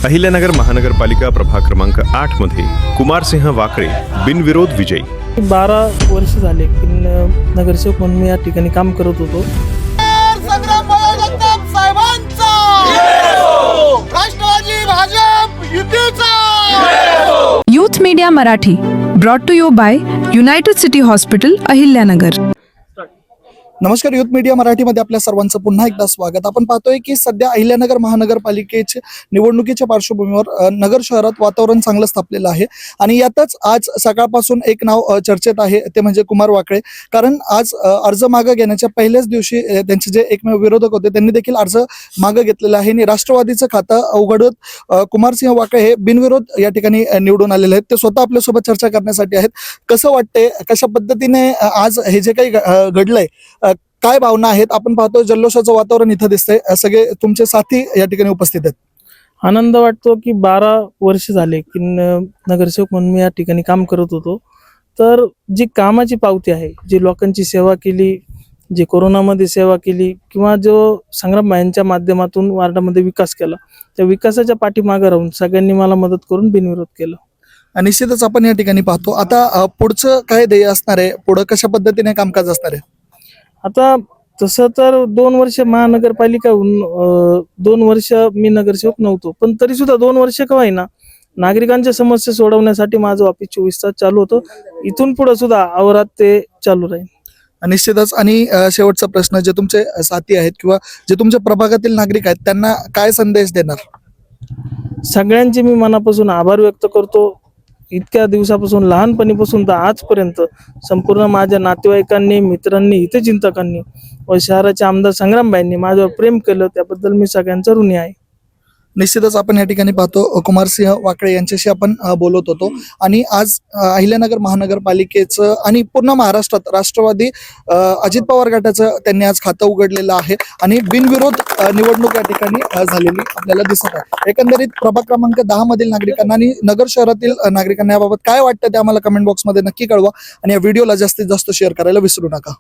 अहिल्यानगर महानगरपालिका प्रभाग क्रमांक 8 मध्ये कुमारसिंह वाकळे बिनविरोध विजयी। 12 वर्ष झाले की नगरसेवक म्हणून मी या ठिकाणी काम करत होतो। Youth media Marathi brought to you by united city hospital Ahilyanagar. नमस्कार, युथ मीडिया मराठीमध्ये आपल्या सर्वांचं पुन्हा एकदा स्वागत। आपण पाहतोय की सध्या अहिल्यानगर महानगरपालिकेच्या निवडणुकीच्या पार्श्वभूमीवर नगर शहरात वातावरण चांगलं स्थापलेलं आहे आणि यातच आज सकाळपासून एक नाव चर्चेत आहे, ते म्हणजे कुमार वाकळे। कारण आज अर्ज मागे घेण्याच्या पहिल्याच दिवशी त्यांचे जे एकमेव विरोधक होते त्यांनी देखील अर्ज मागे घेतलेला आहे आणि राष्ट्रवादीचं खातं उघडत कुमारसिंह वाकळे हे बिनविरोध या ठिकाणी निवडून आलेले आहेत। ते स्वतः आपल्यासोबत चर्चा करण्यासाठी आहेत। कसं वाटतंय, कशा पद्धतीने आज हे जे काही घडलंय, काय भावना आहेत? आपण पाहतो जल्लोषाचं वातावरण इथं दिसतंय, सगळे तुमचे साथी या ठिकाणी उपस्थित आहेत। आनंद वाटतो की 12 वर्ष झाले की नगरसेवक म्हणून मी या ठिकाणी काम करत होतो। तर जी कामाची पावती आहे, जी लोकांची सेवा केली, जी कोरोनामध्ये सेवा केली किंवा जो संग्राम भाईंच्या माध्यमातून वार्डामध्ये विकास केला, त्या विकासाच्या पाठीमागे राहून सगळ्यांनी मला मदत करून बिनविरोध केलं। निश्चितच आपण या ठिकाणी पाहतो आता पुढचं काय ध्येय असणार आहे, पुढं कशा पद्धतीने कामकाज असणार आहे? आता तसं तर 2 वर्ष महानगरपालिका होऊन 2 वर्ष मी नगरसेवक नव्हतो, पण तरी सुद्धा 2 वर्ष का होईना नागरिकांच्या समस्या सोडवण्यासाठी माझं ऑफिस 24 तास चालू होतं। इथून पुढे सुद्धा अवरात ते चालू राहील। निश्चितच। आणि शेवटचा प्रश्न, जे तुमचे साथी आहेत किंवा जे तुमच्या प्रभागातील नागरिक आहेत त्यांना काय संदेश देणार? सगळ्यांचे मी मनापासून आभार व्यक्त करतो। इतक्या दिवसापासून, लहानपणीपासून तर आजपर्यंत संपूर्ण माझ्या नातेवाईकांनी, मित्रांनी, हितचिंतकांनी व शहराचे आमदार संग्राम भाईंनी माझ्यावर प्रेम केलं, त्याबद्दल मी सगळ्यांचा ऋणी आहे। निश्चितच आपण या ठिकाणी पाहतो कुमारसिंह वाकळे यांच्याशी आपण बोलत होतो आणि आज अहिल्यानगर महानगरपालिकेचं आणि पूर्ण महाराष्ट्रात राष्ट्रवादी अजित पवार गटाचं त्यांनी आज खातं उघडलेलं आहे आणि बिनविरोध निवडणूक या ठिकाणी झालेली आपल्याला दिसत आहे। एकंदरीत प्रभाग क्रमांक 10 मधील नागरिकांना आणि नगर शहरातील नागरिकांना याबाबत काय वाटतं ते आम्हाला कमेंट बॉक्समध्ये नक्की कळवा आणि या व्हिडिओला जास्तीत जास्त शेअर करायला विसरू नका।